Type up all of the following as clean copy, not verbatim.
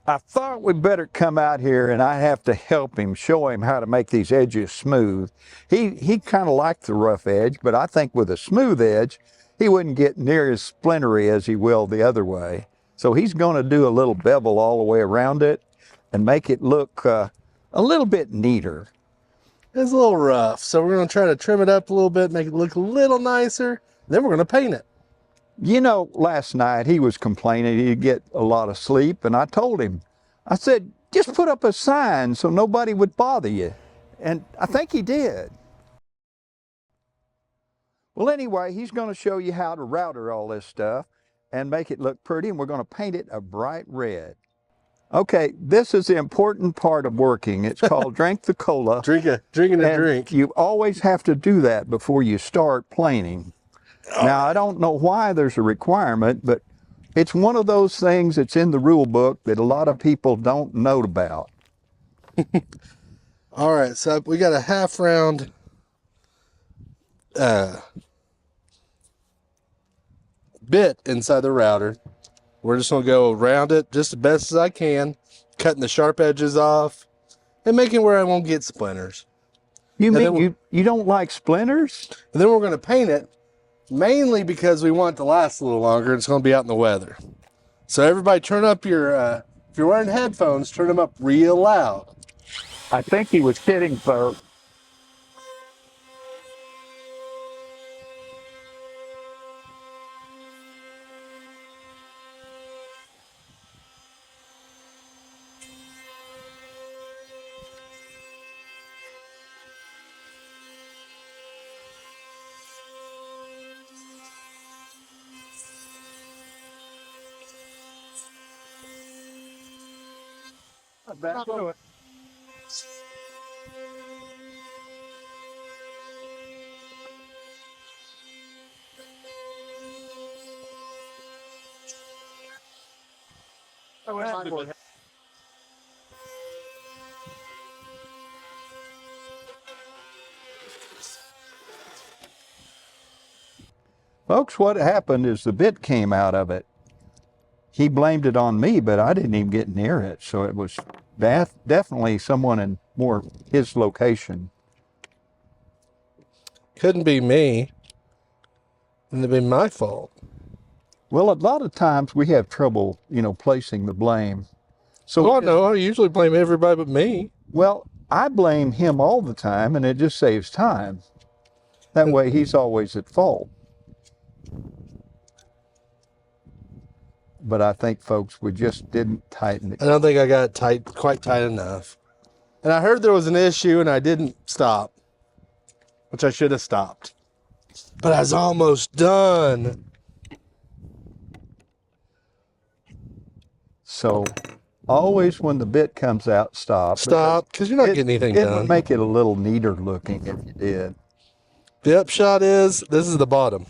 I thought we'd better come out here and I have to help him, show him how to make these edges smooth. He kind of liked the rough edge, but I think with a smooth edge, he wouldn't get near as splintery as he will the other way. So he's going to do a little bevel all the way around it and make it look a little bit neater. It's a little rough, so we're going to try to trim it up a little bit, make it look a little nicer. Then we're going to paint it. You know, last night he was complaining he'd get a lot of sleep, and I told him, I said, just put up a sign so nobody would bother you. And I think he did. Well, anyway, he's going to show you how to router all this stuff and make it look pretty, and we're going to paint it a bright red. Okay, this is the important part of working. It's called drink the cola. Drinking a drink. You always have to do that before you start planing. Now, I don't know why there's a requirement, but it's one of those things that's in the rule book that a lot of people don't know about. All right, so we got a half round bit inside the router. We're just going to go around it just as best as I can, cutting the sharp edges off and making where I won't get splinters. You mean you don't like splinters? And then we're going to paint it, mainly because we want it to last a little longer. It's going to be out in the weather. So everybody turn up your, if you're wearing headphones, turn them up real loud. I think he was kidding, folks. Back to it. Folks, what happened is the bit came out of it. He blamed it on me, but I didn't even get near it. So it was definitely someone in more his location. Couldn't be me. Wouldn't have been my fault. Well, a lot of times we have trouble, placing the blame. So Oh, no, I usually blame everybody but me. Well, I blame him all the time, and it just saves time. That way he's always at fault. But I think, folks, we just didn't tighten it. I don't think I got it quite tight enough. And I heard there was an issue, and I didn't stop, which I should have stopped. But I was almost done. So always when the bit comes out, stop. Stop, because you're not getting anything It done. would make it a little neater looking if you did. The upshot is, this is the bottom.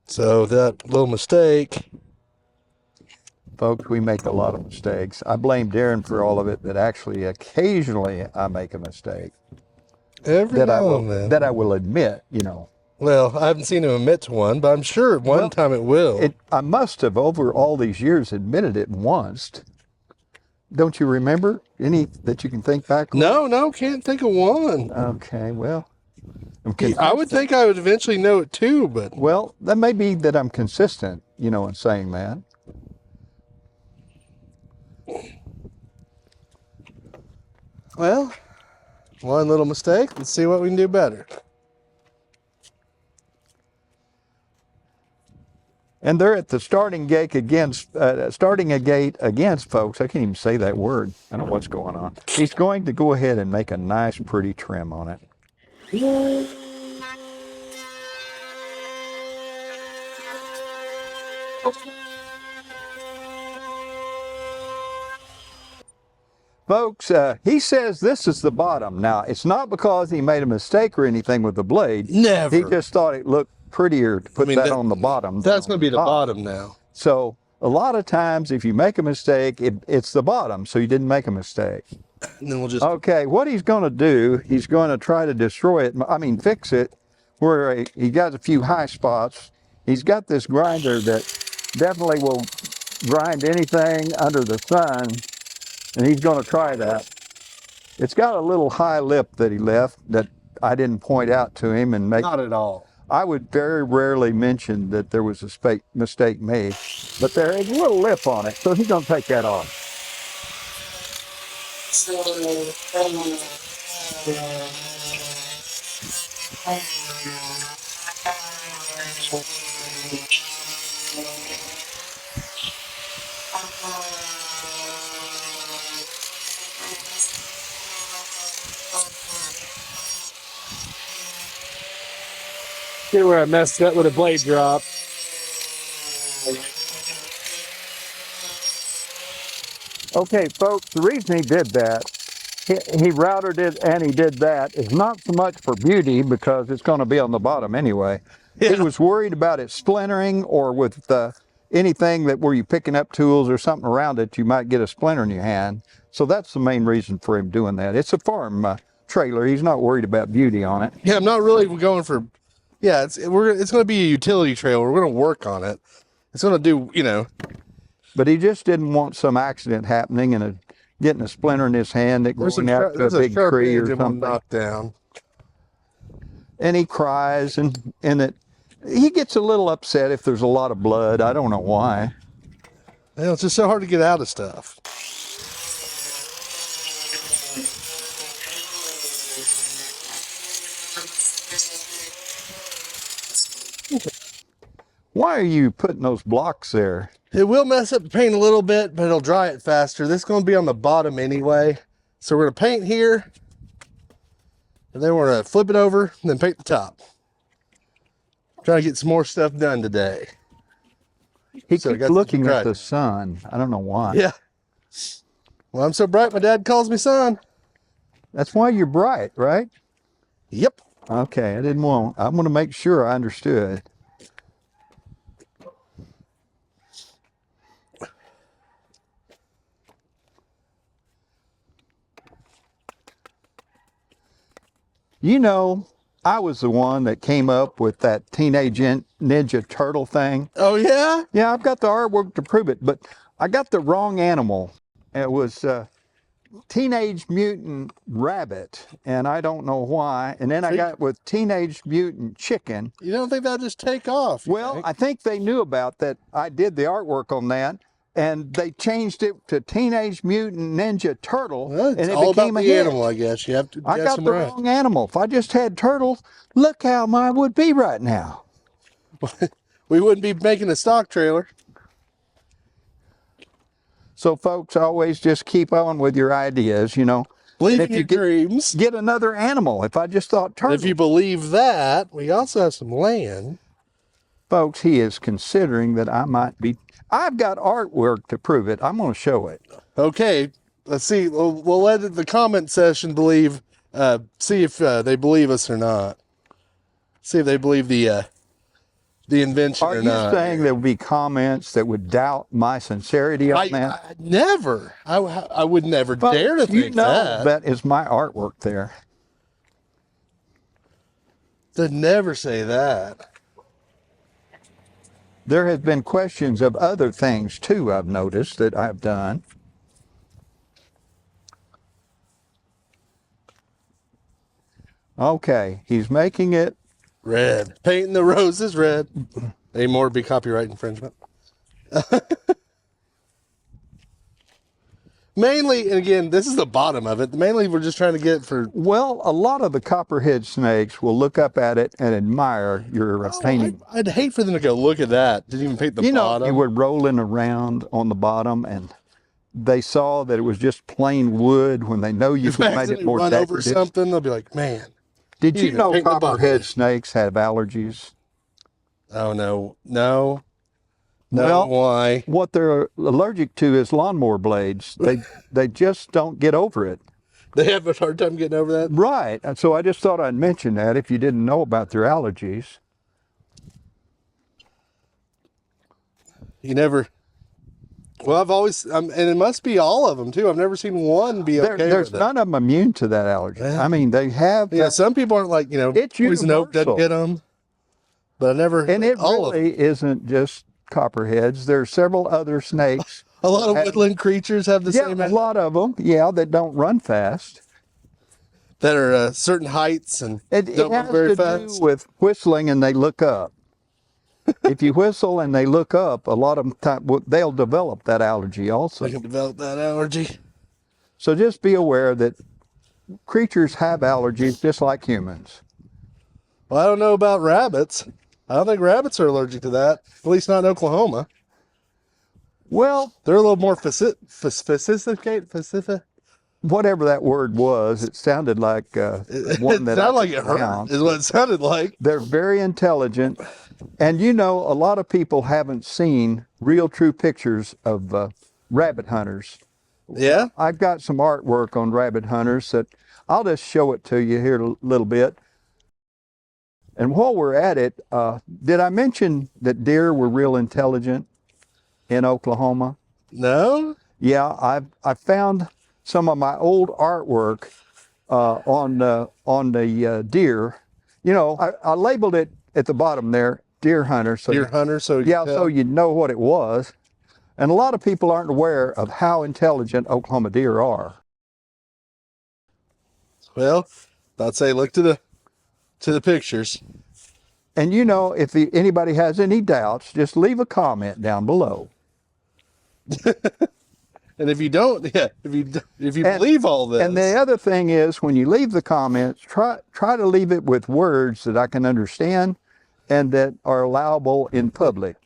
So that little mistake. Folks, we make a lot of mistakes. I blame Darren for all of it, but actually occasionally I make a mistake. Every now and then. That I will admit, Well, I haven't seen him admit to one, but I'm sure one time it will. I must have, over all these years, admitted it once. Don't you remember any that you can think back on? No, can't think of one. Okay, well. I would think I would eventually know it too, but. Well, that may be that I'm consistent, in saying that. Well, one little mistake. Let's see what we can do better. And they're at the starting gate against, folks. I can't even say that word. I don't know what's going on. He's going to go ahead and make a nice, pretty trim on it. Folks, he says this is the bottom. Now, it's not because he made a mistake or anything with the blade. Never. He just thought it looked prettier to put that on the bottom. That's going to be the bottom now. So a lot of times if you make a mistake, it's the bottom, so you didn't make a mistake. And then we'll just... Okay, what he's going to do, he's going to try to destroy it, fix it, where he got a few high spots. He's got this grinder that definitely will grind anything under the sun, and he's going to try that. It's got a little high lip that he left that I didn't point out to him and make. Not at all. I would very rarely mention that there was a mistake made, but there is a little lip on it, so he's going to take that off. See where I messed up with a blade drop. Okay, folks, the reason he did that, he routed it and he did that, is not so much for beauty because it's going to be on the bottom anyway. Yeah. He was worried about it splintering, or with anything that where you're picking up tools or something around it, you might get a splinter in your hand. So that's the main reason for him doing that. It's a farm trailer. He's not worried about beauty on it. Yeah, I'm not really going for. Yeah, it's going to be a utility trailer. We're going to work on it. It's going to do, you know. But he just didn't want some accident happening and getting a splinter in his hand that going out to a big tree or something. Knocked down. And he cries, and he gets a little upset if there's a lot of blood. I don't know why. Well, it's just so hard to get out of stuff. Why are you putting those blocks there? It will mess up the paint a little bit, but it'll dry it faster. This is going to be on the bottom anyway. So we're going to paint here, and then we're going to flip it over and then paint the top. Trying to get some more stuff done today. He keeps looking at the sun. I don't know why. Yeah. Well, I'm so bright, my dad calls me son. That's why you're bright, right? Yep. Okay, I want to make sure I understood. You know, I was the one that came up with that Teenage Ninja Turtle thing. Oh, yeah? Yeah, I've got the artwork to prove it, but I got the wrong animal. It was Teenage Mutant Rabbit, and I don't know why. And then I got with Teenage Mutant Chicken. You don't think that'll just take off? Well, I think they knew about that. I did the artwork on that, and they changed it to Teenage Mutant Ninja Turtle, Well, and it all became about a the hit. animal, I guess. You have to. I got the wrong animal. If I just had turtles, look how mine would be right now. We wouldn't be making a stock trailer. So, folks, always just keep on with your ideas, you know. Believe And in your dreams. Get another animal. If I just thought turtle. If you believe that, we also have some land. Folks, he is considering that I might be. I've got artwork to prove it. I'm going to show it. Okay, let's see. We'll let the comment section see if they believe us or not. See if they believe the invention Are or you not. saying there would be comments that would doubt my sincerity on that? I never. I would never Folks, dare to think you know that. that is my artwork there. To never say that. There have been questions of other things too, I've noticed, that I've done. Okay, he's making it. Red. Painting the roses red. Any more would be copyright infringement. Mainly, and again, this is the bottom of it. Mainly, we're just trying to get for. Well, a lot of the copperhead snakes will look up at it and admire your painting. I'd hate for them to go, look at that. Didn't even paint the bottom. You were rolling around on the bottom and they saw that it was just plain wood when they know you could make it more run over decorative. something, they'll be like, man. Did you know paint the bottom. copperhead snakes have allergies? Oh, no. Well, Why? What they're allergic to is lawnmower blades. They just don't get over it. They have a hard time getting over that? Right. And so I just thought I'd mention that if you didn't know about their allergies. You never. Well, I've always, and it must be all of them too. I've never seen one be okay There's with it. none of them immune to that allergy. I mean, they have. Yeah, some people aren't like, It's poison oak doesn't universal. get them. But I never. And it all really isn't just copperheads. There are several other snakes. A lot of woodland creatures have the Yeah, same a lot of them. Yeah, that don't run fast. that are certain heights and It don't move has very to fast. do with whistling and they look up. If you whistle and they look up, a lot of them they'll develop that allergy also. They can develop that allergy. So just be aware that creatures have allergies just like humans. Well, I don't know about rabbits. I don't think rabbits are allergic to that. At least not in Oklahoma. Well, They're a little more sophisticated. whatever that word was, it sounded like one that It sounded I like could it hurt, pronounce. is what it sounded like. They're very intelligent. And you know, a lot of people haven't seen real true pictures of rabbit hunters. Yeah? I've got some artwork on rabbit hunters that I'll just show it to you here a little bit. And while we're at it, did I mention that deer were real intelligent in Oklahoma? No? Yeah, I found some of my old artwork on the deer. You know, I labeled it at the bottom there, deer hunter. So Deer hunter, so yeah, so you'd know what it was. And a lot of people aren't aware of how intelligent Oklahoma deer are. Well, I'd say look to the pictures. And you know, if anybody has any doubts, just leave a comment down below. And if you don't, yeah, if you believe all this. And the other thing is, when you leave the comments, try to leave it with words that I can understand and that are allowable in public.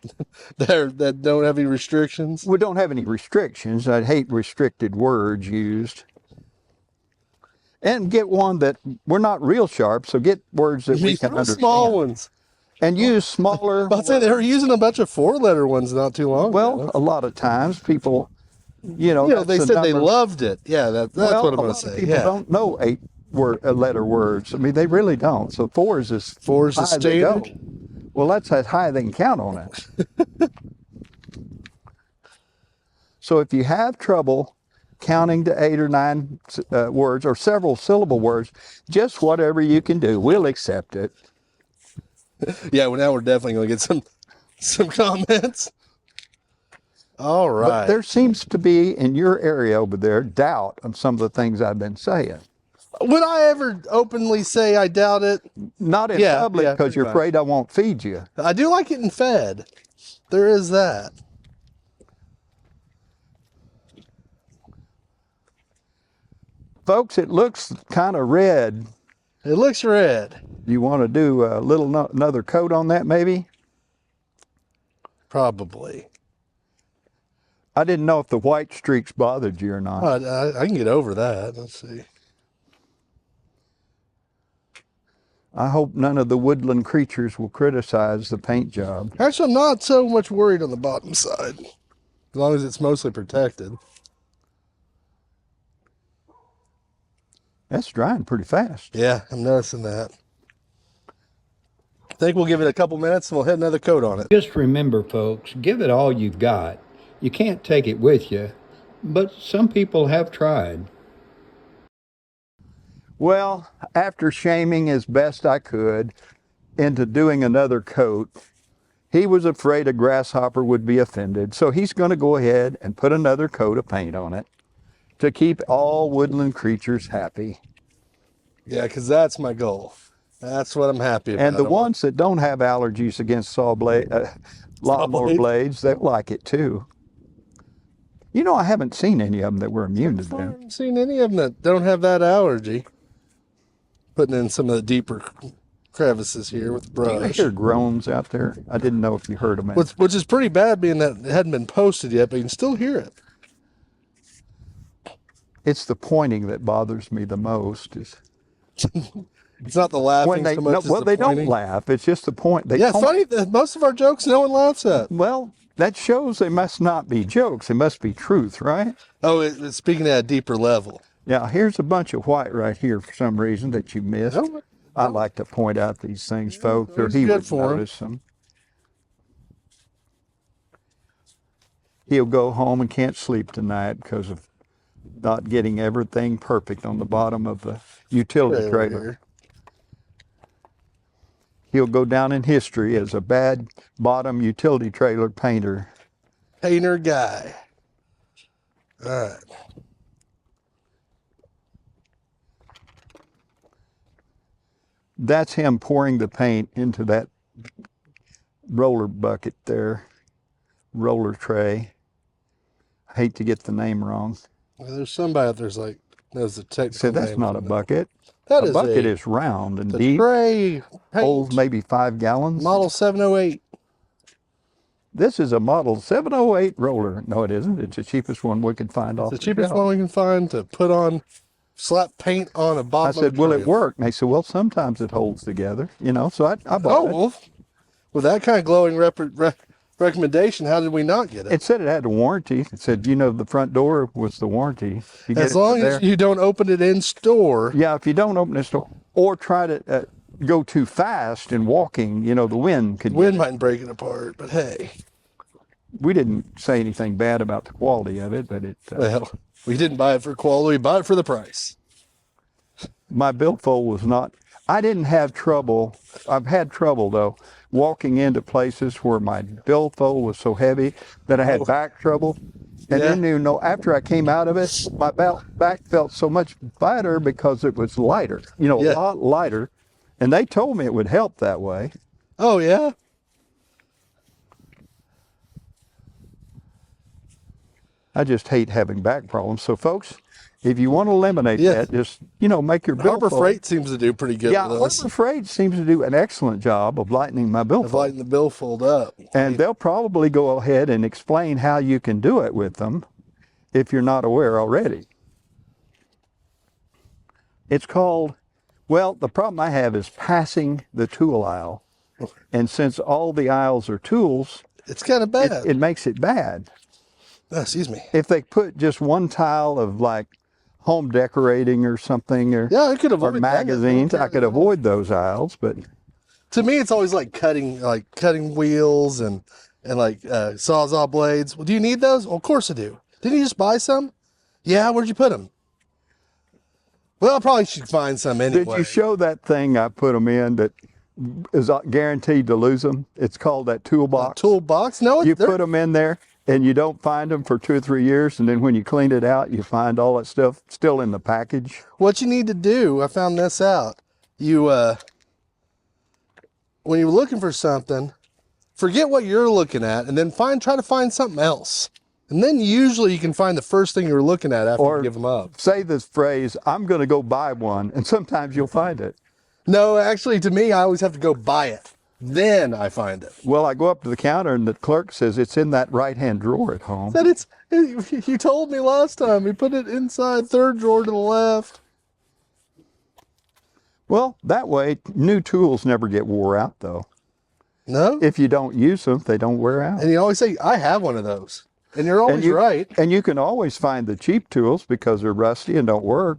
that don't have any restrictions. We don't have any restrictions. I hate restricted words used. And get one that we're not real sharp, so get words that we can understand. Small ones. And use smaller. I'd say they were using a bunch of 4-letter ones not too long Well, ago. a lot of times people, you know, They said they loved it. Yeah, that's what I'm going to say. People don't know 8-letter words. I mean, they really don't. So 4 is as Four is the high as they go. standard. Well, that's as high as they can count on it. So if you have trouble counting to 8 or 9 words or several syllable words, just whatever you can do, we'll accept it. Yeah, well, now we're definitely going to get some comments. All right. But there seems to be in your area over there doubt on some of the things I've been saying. Would I ever openly say I doubt it? Not in public because you're afraid I won't feed you. I do like getting fed. There is that. Folks, it looks kind of red. It looks red. You want to do a little another coat on that maybe? Probably. I didn't know if the white streaks bothered you or not. I can get over that. Let's see. I hope none of the woodland creatures will criticize the paint job. Actually, I'm not so much worried on the bottom side, as long as it's mostly protected. That's drying pretty fast. Yeah, I'm noticing that. I think we'll give it a couple minutes and we'll hit another coat on it. Just remember, folks, give it all you've got. You can't take it with you, but some people have tried. Well, after shaming as best I could into doing another coat, he was afraid a grasshopper would be offended, so he's going to go ahead and put another coat of paint on it to keep all woodland creatures happy. Yeah, because that's my goal. That's what I'm happy about. And the ones that don't have allergies against lawnmower blades, they like it too. You know, I haven't seen any of them that were immune to I them. haven't seen any of them that don't have that allergy. Putting in some of the deeper crevices here with the brush. I hear groans out there. I didn't know if you heard them. Which is pretty bad, being that it hadn't been posted yet, but you can still hear it. It's the pointing that bothers me the most. It's not the laughing so much as well, the they pointing. don't laugh. It's just the point. They Yeah, point. funny that most of our jokes no one laughs at. Well, that shows they must not be jokes. They must be truth, right? Oh, it's speaking at a deeper level. Yeah, here's a bunch of white right here for some reason that you missed. Oh, I like to point out these things, folks, or it's he good would for him. notice them. He'll go home and can't sleep tonight because of not getting everything perfect on the bottom of the utility trailer. he'll go down in history as a bad bottom utility trailer painter. Painter guy. All right. That's him pouring the paint into that roller bucket there, roller tray. I hate to get the name wrong. Well, there's somebody out there's like knows the technical So that's name not for a that. bucket. That a is bucket a is round and the deep, tray holds paint. maybe 5 gallons. Model 708. This is a model 708 roller. No, it isn't. It's the cheapest one we could find off The the cheapest shelf. one we can find to put on, slap paint on a Bob I said, will it work? And they said, well, sometimes it holds together, you know, so I bought Oh, it. well, with that kind of glowing recommendation, how did we not get it? It said it had a warranty. It said, you know, the front door was the warranty. You get As it long there. as you don't open it in store. Yeah, if you don't open this door or try to go too fast in walking, you know, the wind could. Wind might break it apart, but hey. We didn't say anything bad about the quality of it, but it. Well, we didn't buy it for quality, we bought it for the price. My billfold was not. I didn't have trouble. I've had trouble though walking into places where my billfold was so heavy that I had back trouble. And then, you know, after I came out of it, my back felt so much better because it was lighter, you know, a lot lighter. And they told me it would help that way. Oh, yeah? I just hate having back problems. So, folks, if you want to eliminate that, just, you know, make your Harbor billfold. Freight seems to do pretty good with us. Harbor Freight seems to do an excellent job of lightening my billfold. Of lighting the billfold up. And they'll probably go ahead and explain how you can do it with them if you're not aware already. It's called, well, the problem I have is passing the tool aisle. And since all the aisles are tools, it's kind of bad. It makes it bad. Oh, excuse me. If they put just one tile of like home decorating or something, or, I could avoid or magazines, I could avoid those aisles. But to me, it's always like cutting wheels and like Sawzall blades. Well, do you need those? Well, of course I do. Didn't you just buy some? Yeah, where'd you put them? Well, I probably should find some anyway. Did you show that thing I put them in that is guaranteed to lose them? It's called that toolbox. Toolbox? No, you put them in there and you don't find them for 2 or 3 years, and then when you clean it out, you find all that stuff still in the package. What you need to do, I found this out. You, when you're looking for something, forget what you're looking at, and then try to find something else. And then usually you can find the first thing you were looking at after you give them up. Say this phrase, I'm going to go buy one, and sometimes you'll find it. No, actually, to me, I always have to go buy it. Then I find it. Well, I go up to the counter, and the clerk says it's in that right-hand drawer at home. You told me last time. We put it inside third drawer to the left. Well, that way, new tools never get wore out, though. No? If you don't use them, they don't wear out. And you always say, I have one of those. And you're always right. And you can always find the cheap tools because they're rusty and don't work.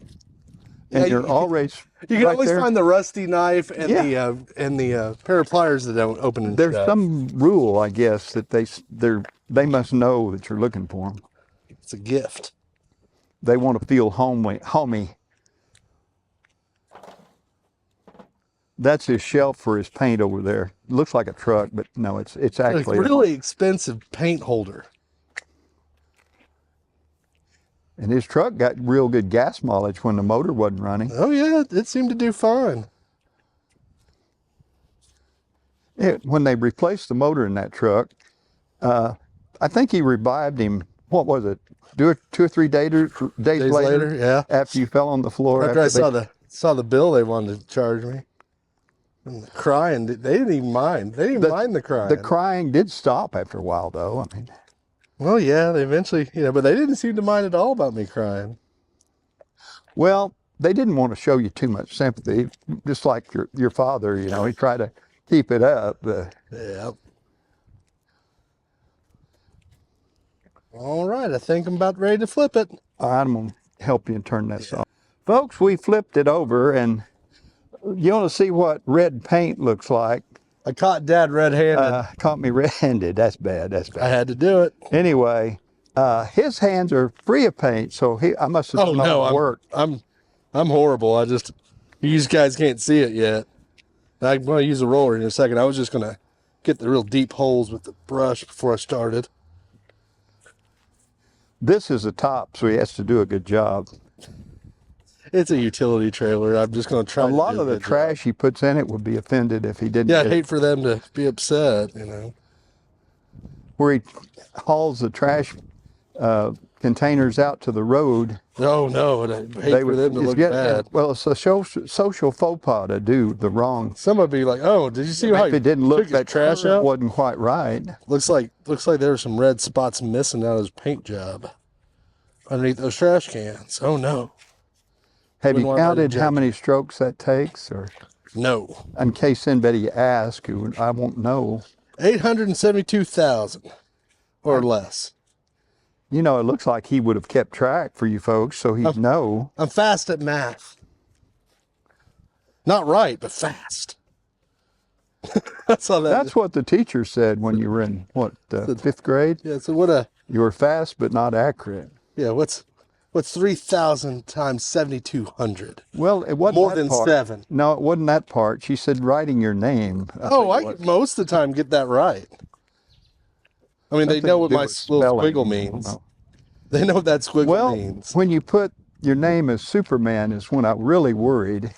And you're always You can always find the rusty knife and the pair of pliers that don't open and There's shut. some rule, I guess, that they must know that you're looking for them. It's a gift. They want to feel homey. That's his shelf for his paint over there. Looks like a truck, but no, it's actually a really expensive paint holder. And his truck got real good gas mileage when the motor wasn't running. Oh yeah, it seemed to do fine. When they replaced the motor in that truck, I think he revived him. What was it? 2 or 3 days later? Yeah. After you fell on the floor. After I saw the bill they wanted to charge me. And the crying, they didn't even mind. They didn't even mind the crying. The crying did stop after a while, though. I mean. Well, yeah, they eventually, but they didn't seem to mind at all about me crying. Well, they didn't want to show you too much sympathy, just like your father, he tried to keep it up. Yeah. All right, I think I'm about ready to flip it. I'm going to help you and turn this off. Folks, we flipped it over, and you want to see what red paint looks like. I caught Dad red-handed. Caught me red-handed. That's bad. I had to do it. Anyway, his hands are free of paint, so I must have done all the work. I'm horrible. You guys can't see it yet. I'm going to use a roller in a second. I was just going to get the real deep holes with the brush before I started. This is a top, so he has to do a good job. It's a utility trailer. I'm just going to try A to lot do of a the good trash job. he puts in it would be offended if he didn't. Yeah, I'd get hate for them to be upset, you know. where he hauls the trash containers out to the road. Oh, no, and I'd hate for them to look bad. Well, it's a social faux pas to do the wrong. Some would be like, "Oh, did you see how If he it didn't look took his that trash curve out? wasn't quite right. Looks like there were some red spots missing out of his paint job underneath those trash cans. Oh no! Have you Wouldn't want that counted how injection. many strokes that takes, or No, in case anybody asks, who I won't know. 872,000 or less. You know, it looks like he would have kept track for you folks, so he'd know. I'm fast at math. Not right, but fast. That's all that. That's what the teacher said when you were in what fifth grade. Yeah. So what a You were fast but not accurate. yeah. What's 3,000 times 7,200? Well, it wasn't More that than part. 7. No, it wasn't that part. She said writing your name. I could most of the time get that right. I mean, they know what my little squiggle means. They know what that squiggle means. When you put your name as Superman is when I really worried.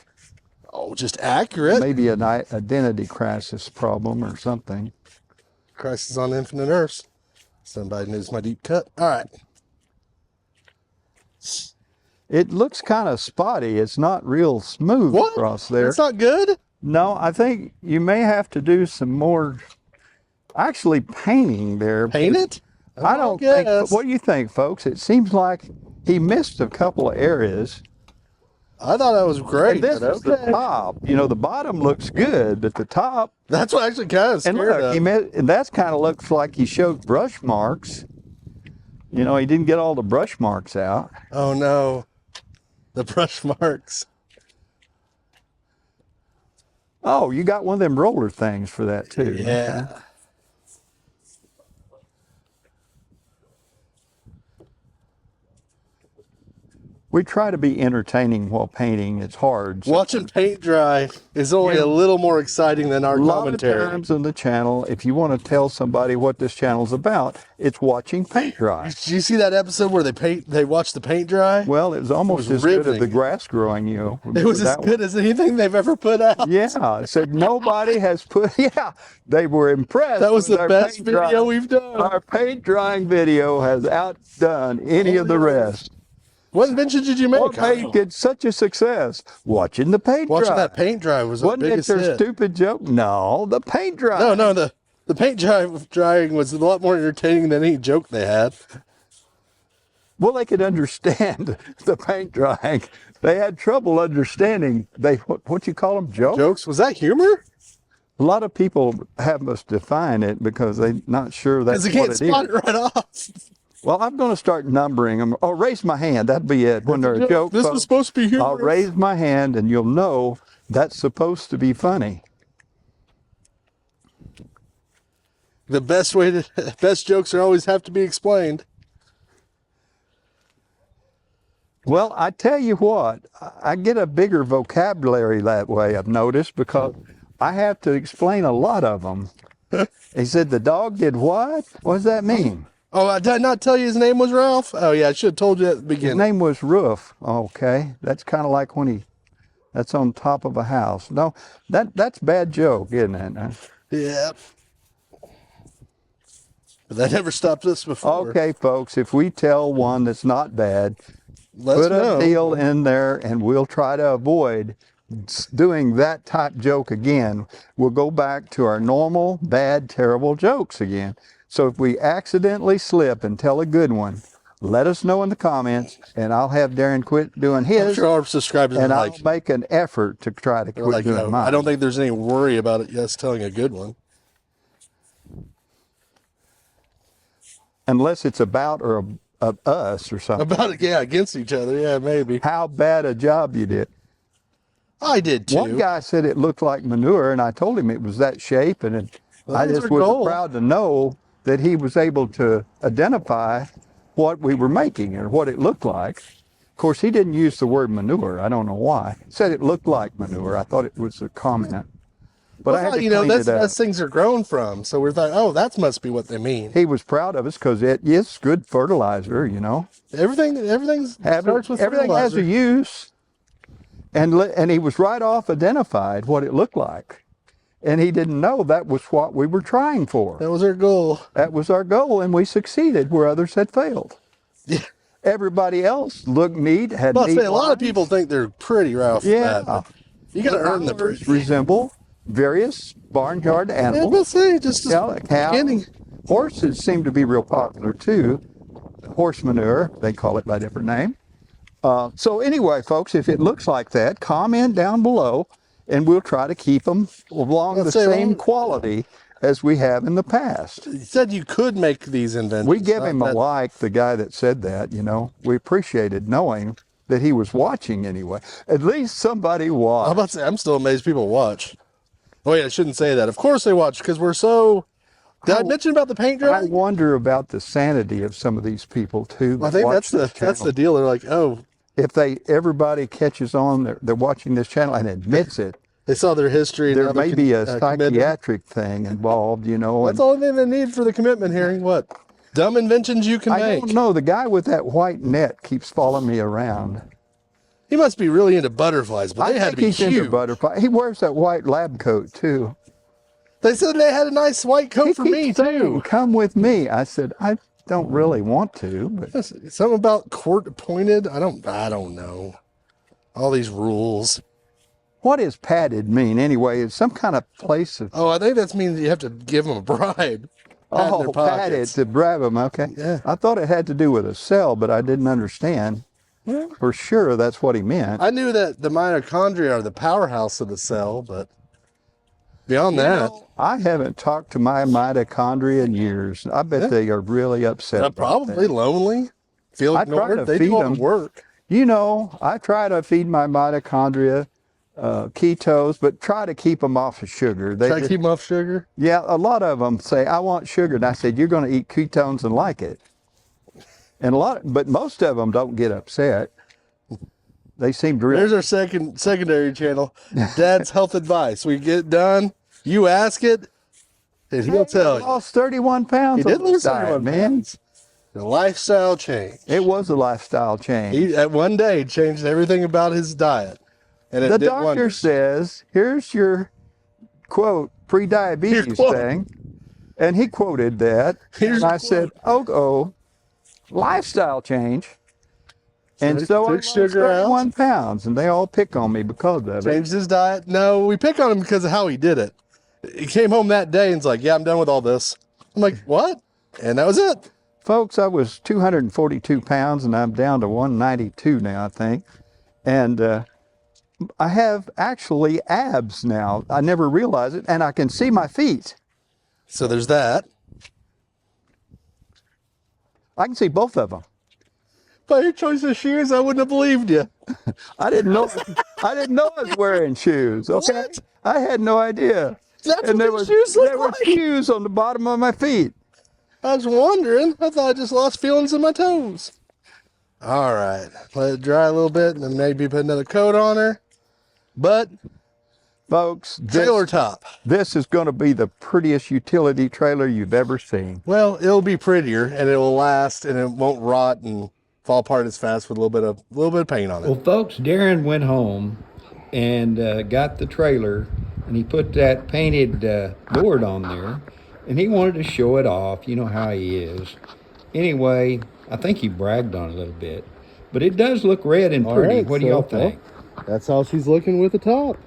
Oh, just accurate. Maybe an identity crisis problem or something. Crisis on Infinite Earths. Somebody knows my deep cut. All right. It looks kind of spotty. It's not real smooth across there. It's not good? No, I think you may have to do some more actually painting there. Paint it? I don't think. What do you think, folks? It seems like he missed a couple of areas. I thought that was great. And this is the top. You know, the bottom looks good, but the top. That's what actually kind of scared us. And that's kind of looks like he showed brush marks. You know, he didn't get all the brush marks out. Oh no, the brush marks. Oh, you got one of them roller things for that too. Yeah. We try to be entertaining while painting. It's hard. Watching paint dry is only a little more exciting than our commentary. A lot of times on the channel, if you want to tell somebody what this channel's about, it's watching paint dry. Did you see that episode where they watched the paint dry? Well, it was almost as good as the grass growing, you know. It was as good as anything they've ever put out. Yeah, it said nobody has put, they were impressed. That was the best video we've done. Our paint drying video has outdone any of the rest. What invention did you make? What made it such a success? Watching the paint dry. Watching that paint dry was the biggest hit. Wasn't it their stupid joke? No, the paint dry. No, the paint drying was a lot more entertaining than any joke they had. Well, they could understand the paint drying. They had trouble understanding what you call them, jokes? Jokes? Was that humor? A lot of people have us define it because they're not sure that's what it is. Because they can't spot it right off. Well, I'm going to start numbering them. Oh, raise my hand. That'd be it. When they're a joke, this was supposed to be humorous. I'll raise my hand, and you'll know that's supposed to be funny. The best jokes always have to be explained. Well, I tell you what, I get a bigger vocabulary that way, I've noticed, because I have to explain a lot of them. He said, the dog did what? What does that mean? Oh, did I not tell you his name was Ralph? Oh, yeah, I should have told you at the beginning. His name was Roof. Okay, that's kind of like when that's on top of a house. No, that's a bad joke, isn't it? Yeah. But that never stopped us before. Okay, folks, if we tell one that's not bad, Let's put a deal in there and we'll try to avoid doing that type joke again. We'll go back to our normal, bad, terrible jokes again. So if we accidentally slip and tell a good one, let us know in the comments, and I'll have Darren quit doing his. I'm sure our subscribers and are I'll make an effort to try to quit doing mine. I don't think there's any worry about it. Yes, telling a good one. Unless it's about or us or something. About it, yeah, against each other. Yeah, maybe. How bad a job you did. I did too. One guy said it looked like manure, and I told him it was that shape, and I just was proud to know that he was able to identify what we were making or what it looked like. Of course, he didn't use the word manure. I don't know why. He said it looked like manure. I thought it was a comment. But I had to you know, clean it up. that's things are grown from. So we're thought, oh, that must be what they mean. He was proud of us because it is good fertilizer, you know. Everything starts with Everything has fertilizer. a use. And he was right off identified what it looked like. And he didn't know that was what we were trying for. That was our goal. That was our goal, and we succeeded where others had failed. Yeah. Everybody else looked neat, had Well, neat a lot of lines. people think they're pretty right off the bat, but you got to earn the Ours pretty. resemble various barnyard Yeah, animals. but say just Cow. beginning. Horses seem to be real popular too. Horse manure, they call it by a different name. So anyway, folks, if it looks like that, comment down below, and we'll try to keep them along the same quality as we have in the past. You said you could make these inventions. We give him a like, the guy that said that, you know. We appreciated knowing that he was watching anyway. At least somebody watched. I'm about to say, I'm still amazed people watch. Oh, wait, I shouldn't say that. Of course they watch, because we're so... Did I mention about the paint I drying? wonder about the sanity of some of these people, too. I think that's the deal. They're like, oh... If everybody catches on, they're watching this channel and admits it, They saw their history. there may be a commitment. psychiatric thing involved, you know. That's the only thing they need for the commitment hearing. What? Dumb inventions you can I make. don't know. The guy with that white net keeps following me around. He must be really into butterflies, but they I had think to be he's into huge. butterfly. He wears that white lab coat too. They said they had a nice white coat He for me keeps saying, too. "Come with me." I said, "I don't really want to," but Something about court appointed. I don't know. All these rules. what does padded mean anyway? It's some kind of place of Oh, I think that means you have to give them a bribe. Pat in their padded pockets. to grab them. Okay, Yeah. I thought it had to do with a cell, but I didn't understand. Well, For sure, that's what he meant. I knew that the mitochondria are the powerhouse of the cell, but beyond that, I haven't talked to my mitochondria in years. I bet they are really upset. they're about probably that. lonely, feel I try to ignored. They feed do all them. the work. You know, I try to feed my mitochondria ketos, but try to keep them off of sugar. They Try to just- keep them off sugar. Yeah, a lot of them say, "I want sugar," and I said, "You're going to eat ketones and like it." And but most of them don't get upset. They seem to really. There's our secondary channel, Dad's Health Advice. We get it done. You ask it, and he'll tell you. Lost 31 pounds. He did on this lose diet, 31 man. pounds. The lifestyle change. It was a lifestyle change. He at one day changed everything about his diet, and it The did doctor wonders. says, "Here's your quote pre-diabetes Your quote. thing," and he quoted that. Here's and I your said, "Oh, lifestyle change." And so I took lost sugar out. 31 pounds, and they all pick on me because of it. Changed his diet. No, we pick on him because of how he did it. He came home that day and's like, "Yeah, I'm done with all this." I'm like, "What?" And that was it. Folks, I was 242 pounds, and I'm down to 192 now, I think. And I have actually abs now. I never realized it, and I can see my feet. So there's that. I can see both of them. By your choice of shoes, I wouldn't have believed you. I didn't know. I didn't know I was wearing shoes. Okay, What? I had no idea. That's And what there these shoes look there were like. shoes on the bottom of my feet. I was wondering. I thought I just lost feelings in my toes. All right. Let it dry a little bit and then maybe put another coat on her. But Folks, trailer top. this is going to be the prettiest utility trailer you've ever seen. Well, it'll be prettier and it will last and it won't rot and fall apart as fast with a little bit of paint on Well, it. folks, Darren went home and got the trailer, and he put that painted board on there, and he wanted to show it off. You know how he is. Anyway, I think he bragged on it a little bit, but it does look red and pretty. What do y'all think? That's how she's looking with the top.